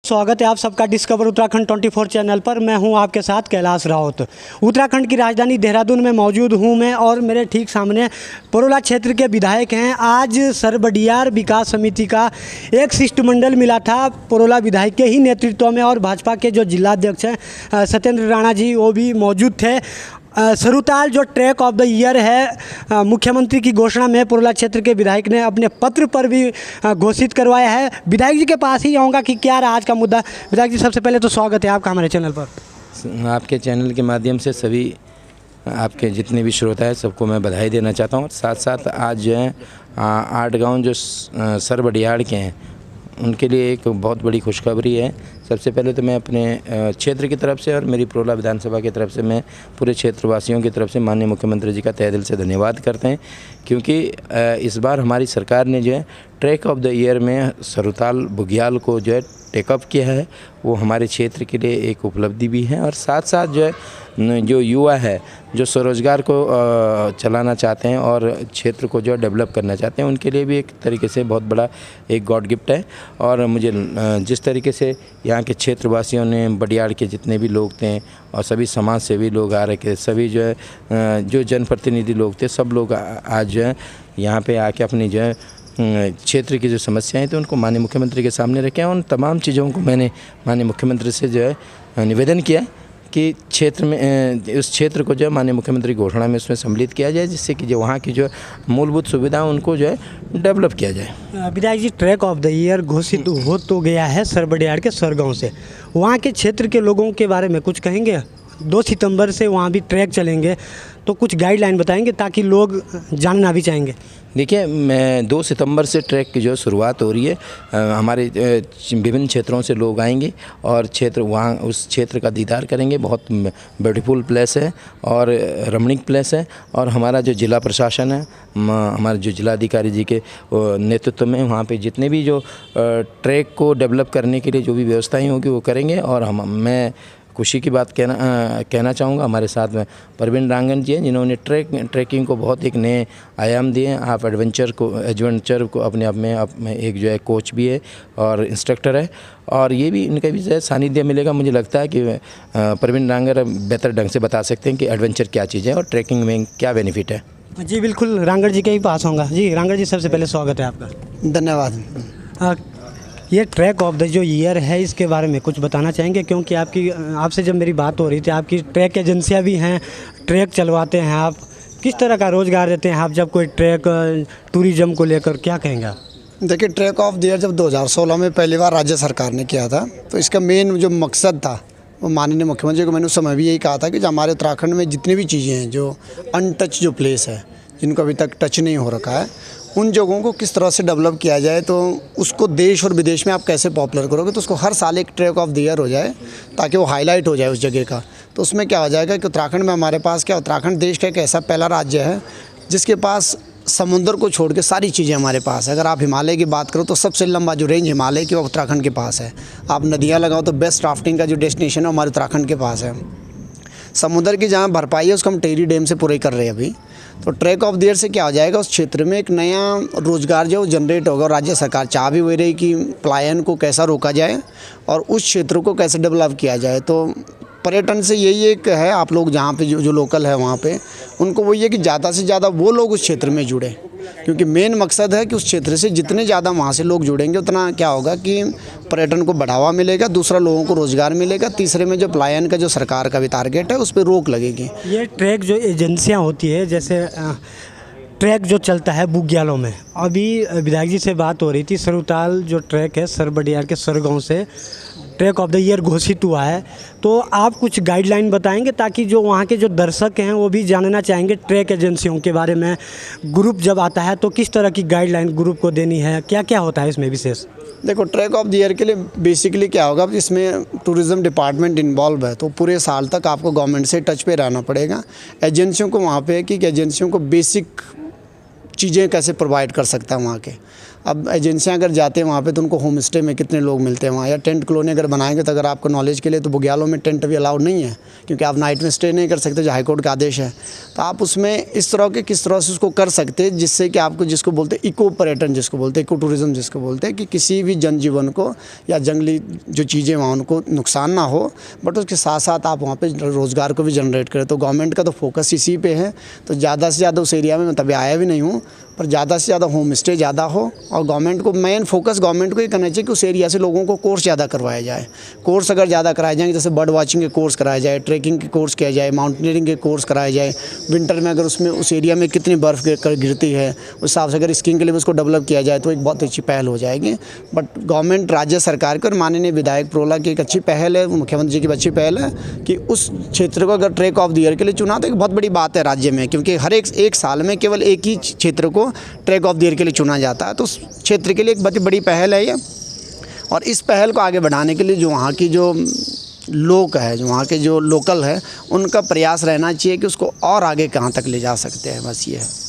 स्वागत है आप सबका डिस्कवर उत्तराखंड 24 चैनल पर। मैं हूं आपके साथ कैलाश राउत। उत्तराखंड की राजधानी देहरादून में मौजूद हूं मैं और मेरे ठीक सामने परोला क्षेत्र के विधायक हैं। आज सरबडियार विकास समिति का एक शिष्टमंडल मिला था परोला विधायक के ही नेतृत्व में और भाजपा के जो जिलाध्यक्ष हैं सत्येंद्र राणा जी वो भी मौजूद थे। सरुताल जो ट्रैक ऑफ द ईयर है मुख्यमंत्री की घोषणा में परोला क्षेत्र के विधायक ने अपने पत्र पर भी घोषित करवाया है। विधायक जी के पास ही आऊँगा कि क्या रहा आज का मुद्दा। विधायक जी सबसे पहले तो स्वागत है आपका हमारे चैनल पर। आपके चैनल के माध्यम से सभी आपके जितने भी श्रोता है सबको मैं बधाई देना चाहता हूँ। और साथ साथ आज जो है 8 गाँव जो सरबडियाड़ के हैं उनके लिए एक बहुत बड़ी खुशखबरी है। सबसे पहले तो मैं अपने क्षेत्र की तरफ से और मेरी परोला विधानसभा की तरफ से मैं पूरे क्षेत्रवासियों की तरफ से माननीय मुख्यमंत्री जी का तहे दिल से धन्यवाद करते हैं, क्योंकि इस बार हमारी सरकार ने जो है ट्रैक ऑफ द ईयर में सरुताल बुग्याल को जो है टेकअप किया है। वो हमारे क्षेत्र के लिए एक उपलब्धि भी है और साथ साथ जो है जो युवा है जो स्वरोजगार को चलाना चाहते हैं और क्षेत्र को जो है डेवलप करना चाहते हैं उनके लिए भी एक तरीके से बहुत बड़ा एक गॉड गिफ्ट है। और मुझे जिस तरीके से यहाँ के क्षेत्रवासियों ने बडियाड़ के जितने भी लोग थे और सभी समाज सेवी लोग आ रहे थे, सभी जो है जो जनप्रतिनिधि लोग थे, सब लोग आज जो है यहाँ पे आके अपनी जो है क्षेत्र की जो समस्याएं थी उनको माननीय मुख्यमंत्री के सामने रखें। उन तमाम चीज़ों को मैंने माननीय मुख्यमंत्री से जो है निवेदन किया कि क्षेत्र में उस क्षेत्र को जो है माननीय मुख्यमंत्री की घोषणा में उसमें सम्मिलित किया जाए, जिससे कि जो वहाँ की जो मूलभूत सुविधा उनको जो है डेवलप किया जाए। विधायक जी ट्रैक ऑफ द ईयर घोषित हो तो गया है सरबडियाड़ के सरगांव से, वहाँ के क्षेत्र के लोगों के बारे में कुछ कहेंगे? 2 सितंबर से वहाँ भी ट्रैक चलेंगे तो कुछ गाइडलाइन बताएंगे ताकि लोग जानना भी चाहेंगे। देखिए, मैं 2 सितंबर से ट्रैक की जो शुरुआत हो रही है, हमारे विभिन्न क्षेत्रों से लोग आएंगे और वहाँ उस क्षेत्र का दीदार करेंगे। बहुत ब्यूटीफुल प्लेस है और रमणीक प्लेस है। और हमारा जो जिला प्रशासन है, हमारे जो जिलाधिकारी जी के नेतृत्व में वहाँ पे जितने भी जो ट्रैक को डेवलप करने के लिए जो भी व्यवस्थाएँ होगी वो करेंगे। और मैं खुशी की बात कहना चाहूँगा, हमारे साथ में प्रवीण रांगन जी हैं जिन्होंने ट्रैकिंग को बहुत एक नए आयाम दिए हैं। आप एडवेंचर को अपने आप में एक जो है कोच भी है और इंस्ट्रक्टर है और ये भी इनका भी जो है सानिध्य मिलेगा। मुझे लगता है कि प्रवीण रांगन बेहतर ढंग से बता सकते हैं कि एडवेंचर क्या चीज़ है और ट्रैकिंग में क्या बेनिफिट है। जी बिल्कुल, रांगड़ जी के ही पास होगा। जी रांगड़ जी सबसे पहले स्वागत है आपका। धन्यवाद। ये ट्रैक ऑफ द जो ईयर है इसके बारे में कुछ बताना चाहेंगे? क्योंकि आपसे जब मेरी बात हो रही थी, आपकी ट्रैक एजेंसियां भी हैं, ट्रैक चलवाते हैं आप, किस तरह का रोज़गार देते हैं आप जब कोई ट्रैक टूरिज़्म को लेकर, क्या कहेंगे आप? देखिए, ट्रैक ऑफ द ईयर जब 2016 में पहली बार राज्य सरकार ने किया था तो इसका मेन जो मकसद था वो माननीय मुख्यमंत्री को मैंने उस समय भी यही कहा था कि जो हमारे उत्तराखंड में जितनी भी चीज़ें हैं, जो अनटच जो प्लेस है, जिनको अभी तक टच नहीं हो रखा है, उन जगहों को किस तरह से डेवलप किया जाए। तो उसको देश और विदेश में आप कैसे पॉपुलर करोगे, तो उसको हर साल एक ट्रैक ऑफ द ईयर हो जाए ताकि वो हाईलाइट हो जाए उस जगह का। तो उसमें क्या हो जाएगा कि उत्तराखंड में हमारे पास क्या, उत्तराखंड देश का एक ऐसा पहला राज्य है जिसके पास समुद्र को छोड़ के सारी चीज़ें हमारे पास है। अगर आप हिमालय की बात करो तो सबसे लंबा जो रेंज हिमालय की वो उत्तराखंड के पास है। आप नदियाँ लगाओ तो बेस्ट राफ्टिंग का जो डेस्टिनेशन है हमारे उत्तराखंड के पास है। समुद्र की जहाँ भरपाई है उसको हम टेहरी डैम से पूरे कर रहे हैं अभी। तो ट्रैक ऑफ द ईयर से क्या हो जाएगा, उस क्षेत्र में एक नया रोज़गार जो जनरेट होगा। और राज्य सरकार चाह भी वही रही कि पलायन को कैसा रोका जाए और उस क्षेत्र को कैसे डेवलप किया जाए। तो पर्यटन से यही एक है, आप लोग जहाँ पे जो लोकल है वहाँ पे उनको वही है कि ज़्यादा से ज़्यादा वो लोग उस क्षेत्र में जुड़े, क्योंकि मेन मकसद है कि उस क्षेत्र से जितने ज़्यादा वहाँ से लोग जुड़ेंगे उतना क्या होगा कि पर्यटन को बढ़ावा मिलेगा, दूसरा लोगों को रोज़गार मिलेगा, तीसरे में जो पलायन का जो सरकार का भी टारगेट है उस पर रोक लगेगी। ये ट्रैक जो एजेंसियाँ होती है, जैसे ट्रैक जो चलता है बुग्यालों में, अभी विधायक जी से बात हो रही थी, सरुताल जो ट्रैक है सरबडियार के सरगांव से ट्रैक ऑफ द ईयर घोषित हुआ है, तो आप कुछ गाइडलाइन बताएंगे ताकि जो वहाँ के जो दर्शक हैं वो भी जानना चाहेंगे ट्रैक एजेंसियों के बारे में। ग्रुप जब आता है तो किस तरह की गाइडलाइन ग्रुप को देनी है, क्या क्या होता है इसमें विशेष? देखो, ट्रैक ऑफ द ईयर के लिए बेसिकली क्या होगा, इसमें टूरिज़्म डिपार्टमेंट इन्वॉल्व है तो पूरे साल तक आपको गवर्नमेंट से टच पे रहना पड़ेगा। एजेंसियों को वहाँ पे कि एजेंसियों को बेसिक चीज़ें कैसे प्रोवाइड कर सकता है वहाँ के। अब एजेंसियां अगर जाते हैं वहाँ पे तो उनको होम स्टे में कितने लोग मिलते हैं वहाँ, या टेंट कॉलोनी अगर बनाएंगे तो अगर आपको नॉलेज के लिए तो बुग्यालों में टेंट भी अलाउड नहीं है, क्योंकि आप नाइट में स्टे नहीं कर सकते, जो हाईकोर्ट का आदेश है। तो आप उसमें इस तरह के किस तरह से उसको कर सकते हैं जिससे कि आपको, जिसको बोलते हैं इको पर्यटन, जिसको बोलते हैं इको टूरिज़्म, जिसको बोलते हैं कि किसी भी जनजीवन को या जंगली जो चीज़ें वहाँ उनको नुकसान ना हो, बट उसके साथ साथ आप वहाँ पे रोज़गार को भी जनरेट करें। तो गवर्नमेंट का तो फोकस इसी पे है। तो ज़्यादा से ज़्यादा उस एरिया में मैं तभी आया भी नहीं हूँ, पर ज़्यादा से ज़्यादा होम स्टे ज़्यादा हो, और गवर्नमेंट को मेन फोकस गवर्नमेंट को ये करना चाहिए कि उस एरिया से लोगों को कोर्स ज़्यादा करवाया जाए। कोर्स अगर ज़्यादा कराए जाएंगे, जैसे बर्ड वॉचिंग के कोर्स कराया जाए, ट्रैकिंग के कोर्स किया जाए, माउंटेनियरिंग के कोर्स कराया जाए, विंटर में अगर उसमें उस एरिया में कितनी बर्फ़ गिरती है उस हिसाब से अगर स्कीइंग के लिए उसको डेवलप किया जाए तो एक बहुत अच्छी पहल हो जाएगी। बट गवर्नमेंट, राज्य सरकार की और माननीय विधायक प्रोला की एक अच्छी पहल है, मुख्यमंत्री जी की अच्छी पहल है कि उस क्षेत्र को अगर ट्रैक ऑफ द ईयर के लिए चुना तो एक बहुत बड़ी बात है राज्य में, क्योंकि हर एक साल में केवल एक ही क्षेत्र को ट्रैक ऑफ द ईयर के लिए चुना जाता है। तो उस क्षेत्र के लिए एक बहुत बड़ी पहल है ये, और इस पहल को आगे बढ़ाने के लिए जो वहाँ की जो लोग है, जो वहाँ के जो लोकल है, उनका प्रयास रहना चाहिए कि उसको और आगे कहाँ तक ले जा सकते हैं, बस ये है।